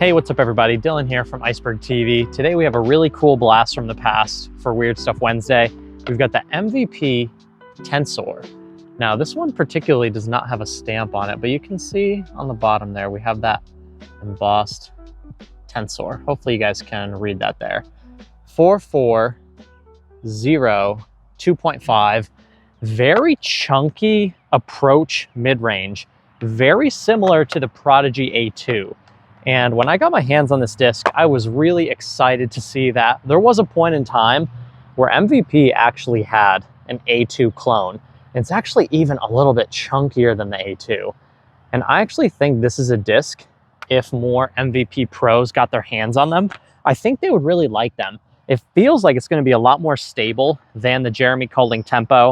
Hey, what's up everybody? Dylan here from Iceberg TV. Today we have a really cool blast from the past for Weird Stuff Wednesday. We've got the MVP Tensor. Now this one particularly does not have a stamp on it, but you can see on the bottom there, we have that embossed Tensor. Hopefully you guys can read that there. 440 2.5, very chunky approach mid-range, very similar to the Prodigy A2. And when I got my hands on this disc, I was really excited to see that there was a point in time where MVP actually had an A2 clone. It's actually even a little bit chunkier than the A2. And I actually think this is a disc, if more MVP pros got their hands on them, I think they would really like them. It feels like it's going to be a lot more stable than the Jeremy Colling Tempo.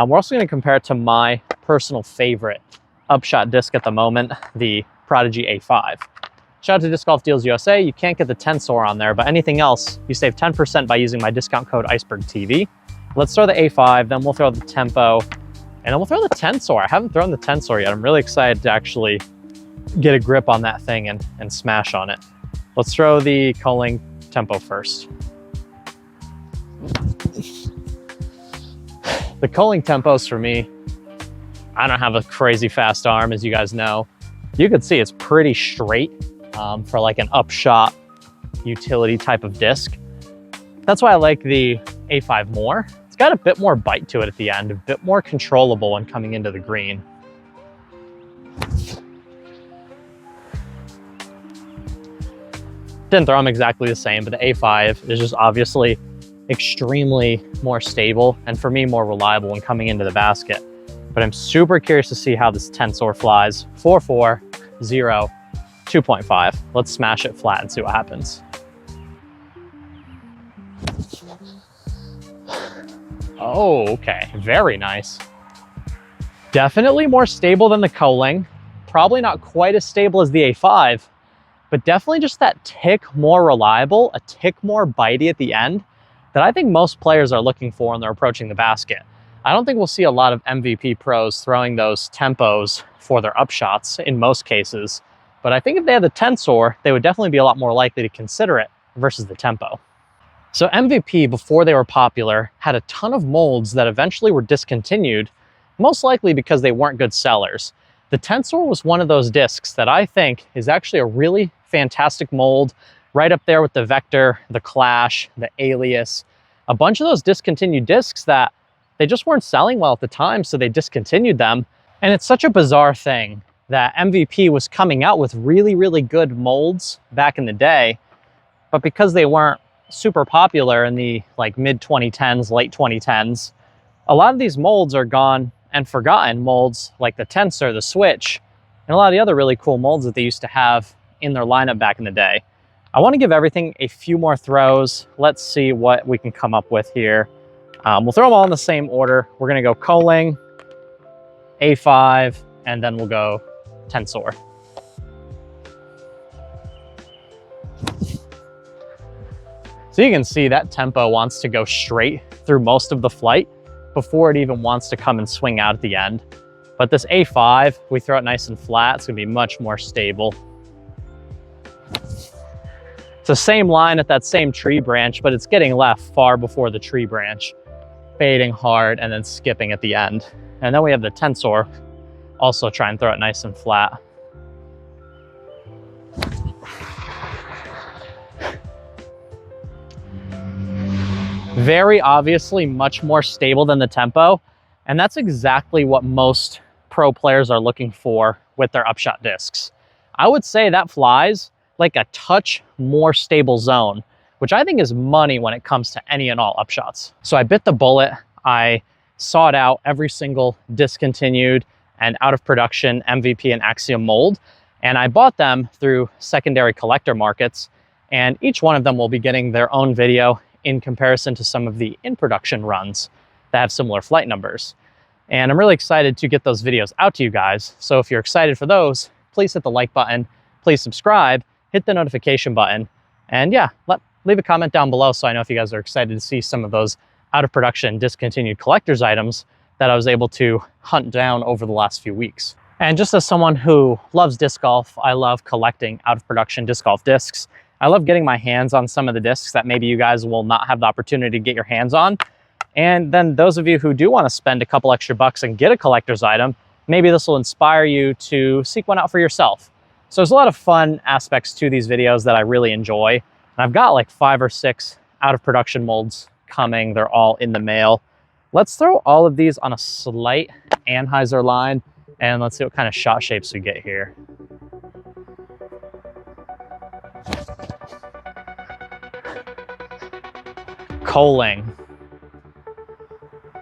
We're also going to compare it to my personal favorite Upshot disc at the moment, the Prodigy A5. Shout out to Disc Golf Deals USA. You can't get the Tensor on there, but anything else, you save 10% by using my discount code IcebergTV. Let's throw the A5, then we'll throw the Tempo, and then we'll throw the Tensor. I haven't thrown the Tensor yet. I'm really excited to actually get a grip on that thing and smash on it. Let's throw the Colling Tempo first. The Colling Tempos for me, I don't have a crazy fast arm, as you guys know. You can see it's pretty straight for like an Upshot utility type of disc. That's why I like the A5 more. It's got a bit more bite to it at the end, a bit more controllable when coming into the green. Didn't throw them exactly the same, but the A5 is just obviously extremely more stable and for me more reliable when coming into the basket. But I'm super curious to see how this Tensor flies. 440 2.5. Let's smash it flat and see what happens. Oh, okay, very nice. Definitely more stable than the Colling. Probably not quite as stable as the A5, but definitely just that tick more reliable, a tick more bitey at the end that I think most players are looking for when they're approaching the basket. I don't think we'll see a lot of MVP pros throwing those tempos for their upshots in most cases, but I think if they had the Tensor, they would definitely be a lot more likely to consider it versus the Tempo. So MVP, before they were popular, had a ton of molds that eventually were discontinued, most likely because they weren't good sellers. The Tensor was one of those discs that I think is actually a really fantastic mold, right up there with the Vector, the Clash, the Alias, a bunch of those discontinued discs that they just weren't selling well at the time, so they discontinued them. And it's such a bizarre thing that MVP was coming out with really, really good molds back in the day, but because they weren't super popular in the like mid 2010s, late 2010s, a lot of these molds are gone and forgotten. Molds like the Tensor, the Switch, and a lot of the other really cool molds that they used to have in their lineup back in the day. I want to give everything a few more throws. Let's see what we can come up with here. We'll throw them all in the same order. We're going to go Colling, A5, and then we'll go Tensor. So you can see that Tempo wants to go straight through most of the flight before it even wants to come and swing out at the end. But this A5, we throw it nice and flat, it's going to be much more stable. It's the same line at that same tree branch, but it's getting left far before the tree branch, fading hard and then skipping at the end. And then we have the Tensor, also try and throw it nice and flat. Very obviously much more stable than the Tempo, and that's exactly what most pro players are looking for with their Upshot discs. I would say that flies like a touch more stable zone, which I think is money when it comes to any and all Upshots. So I bit the bullet. I sought out every single discontinued and out of production MVP and Axiom mold, and I bought them through secondary collector markets, and each one of them will be getting their own video in comparison to some of the in-production runs that have similar flight numbers. And I'm really excited to get those videos out to you guys. So if you're excited for those, please hit the like button, please subscribe, hit the notification button, and yeah, leave a comment down below so I know if you guys are excited to see some of those out of production discontinued collector's items that I was able to hunt down over the last few weeks. And just as someone who loves disc golf, I love collecting out of production disc golf discs. I love getting my hands on some of the discs that maybe you guys will not have the opportunity to get your hands on. And then those of you who do want to spend a couple extra bucks and get a collector's item, maybe this will inspire you to seek one out for yourself. So there's a lot of fun aspects to these videos that I really enjoy. And I've got like 5 or 6 out of production molds coming. They're all in the mail. Let's throw all of these on a slight Anheuser line and let's see what kind of shot shapes we get here. Coaling.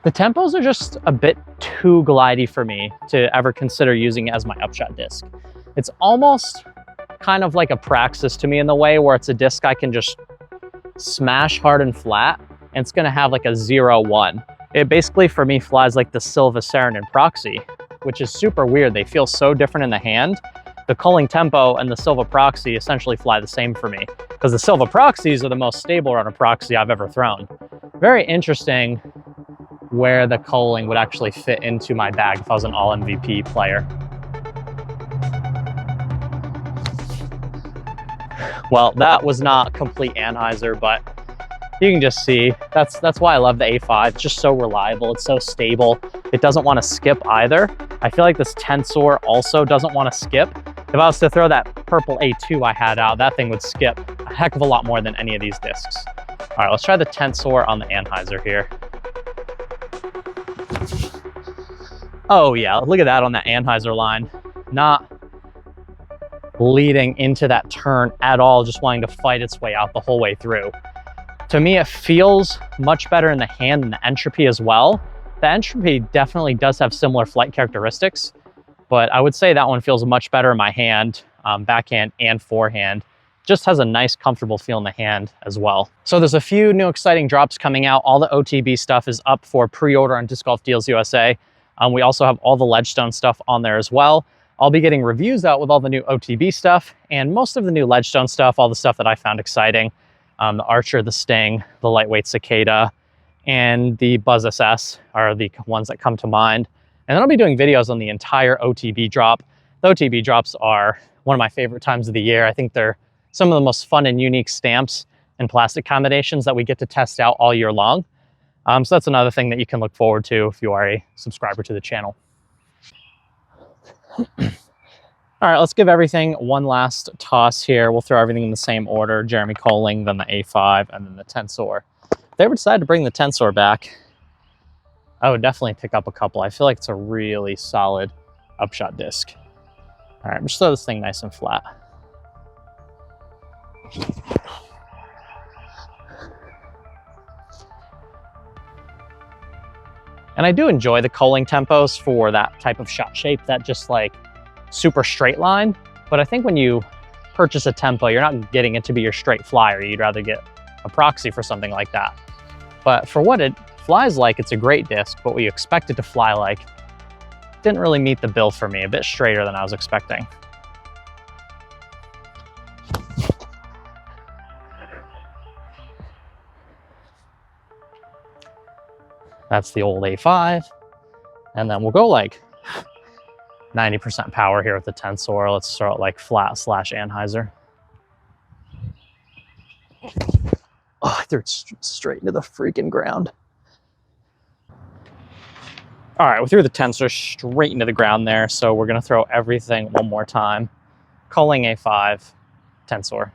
The tempos are just a bit too glidey for me to ever consider using it as my Upshot disc. It's almost kind of like a Praxis to me in the way where it's a disc I can just smash hard and flat, and it's gonna have like a 0-1. It basically, for me, flies like the Silva Saren and Proxy, which is super weird. They feel so different in the hand. The Coaling Tempo and the Silva Proxy essentially fly the same for me, because the Silva Proxies are the most stable run of Proxy I've ever thrown. Very interesting where the Coaling would actually fit into my bag if I was an all MVP player. Well, that was not complete Anheuser, but you can just see, that's why I love the A5. It's just so reliable, it's so stable. It doesn't want to skip either. I feel like this Tensor also doesn't want to skip. If I was to throw that purple A2 I had out, that thing would skip a heck of a lot more than any of these discs. All right, let's try the Tensor on the Anheuser here. Oh yeah, look at that on that Anheuser line. Not leading into that turn at all, just wanting to fight its way out the whole way through. To me, it feels much better in the hand than the Entropy as well. The Entropy definitely does have similar flight characteristics, but I would say that one feels much better in my hand, backhand and forehand. Just has a nice, comfortable feel in the hand as well. So there's a few new exciting drops coming out. All the OTB stuff is up for pre-order on Disc Golf Deals USA. We also have all the Ledgestone stuff on there as well. I'll be getting reviews out with all the new OTB stuff and most of the new Ledgestone stuff, all the stuff that I found exciting. The Archer, the Sting, the Lightweight Cicada, and the Buzz SS are the ones that come to mind. And then I'll be doing videos on the entire OTB drop. The OTB drops are one of my favorite times of the year. I think they're some of the most fun and unique stamps and plastic combinations that we get to test out all year long. So that's another thing that you can look forward to if you are a subscriber to the channel. All right, let's give everything one last toss here. We'll throw everything in the same order. Jeremy Coaling, then the A5, and then the Tensor. If they ever decide to bring the Tensor back, I would definitely pick up a couple. I feel like it's a really solid Upshot disc. All right, just throw this thing nice and flat. And I do enjoy the Coaling tempos for that type of shot shape, that just like super straight line. But I think when you purchase a tempo, you're not getting it to be your straight flyer. You'd rather get a Proxy for something like that. But for what it flies like, it's a great disc, but what you expect it to fly like didn't really meet the bill for me. A bit straighter than I was expecting. That's the old A5. And then we'll go like 90% power here with the Tensor. Let's start like flat slash Anheuser. Oh, I threw it straight into the freaking ground. All right, we threw the Tensor straight into the ground there. So we're gonna throw everything one more time. Coaling A5, Tensor.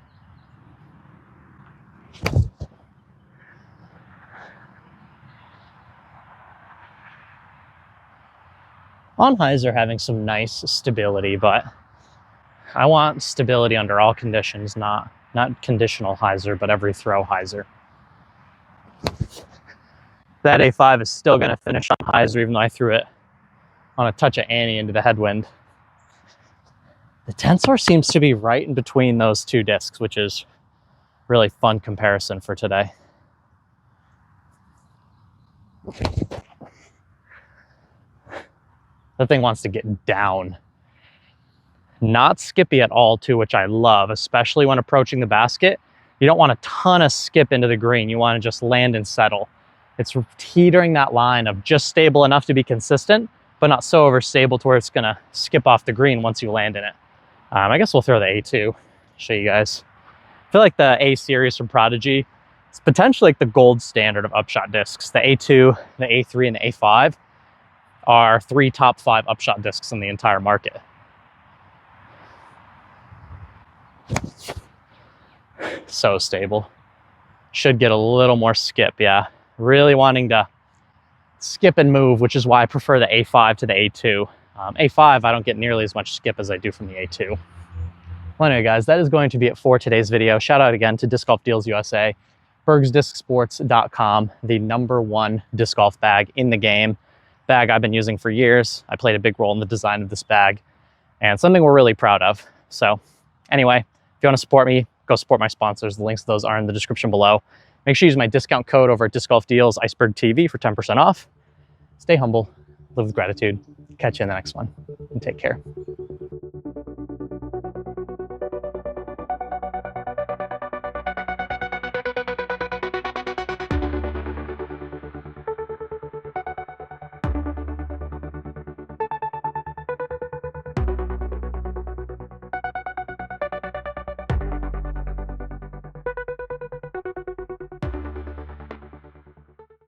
Anheuser having some nice stability, but I want stability under all conditions, not conditional hyzer, but every throw hyzer. That A5 is still going to finish on hyzer, even though I threw it on a touch of Annie into the headwind. The Tensor seems to be right in between those two discs, which is really fun comparison for today. The thing wants to get down. Not skippy at all too, which I love, especially when approaching the basket. You don't want a ton of skip into the green. You want to just land and settle. It's teetering that line of just stable enough to be consistent, but not so overstable to where it's gonna skip off the green once you land in it. I guess we'll throw the A2, show you guys. I feel like the A series from Prodigy, it's potentially like the gold standard of Upshot discs. The A2, the A3, and the A5 are 3 top 5 Upshot discs in the entire market. So stable. Should get a little more skip, yeah. Really wanting to skip and move, which is why I prefer the A5 to the A2. A5, I don't get nearly as much skip as I do from the A2. Well, anyway, guys, that is going to be it for today's video. Shout out again to Disc Golf Deals USA, bergsdiscsports.com, the #1 disc golf bag in the game. Bag I've been using for years. I played a big role in the design of this bag, and something we're really proud of. So anyway, if you want to support me, go support my sponsors. The links to those are in the description below. Make sure you use my discount code over at Disc Golf Deals, Iceberg TV, for 10% off. Stay humble, live with gratitude. Catch you in the next one, and take care.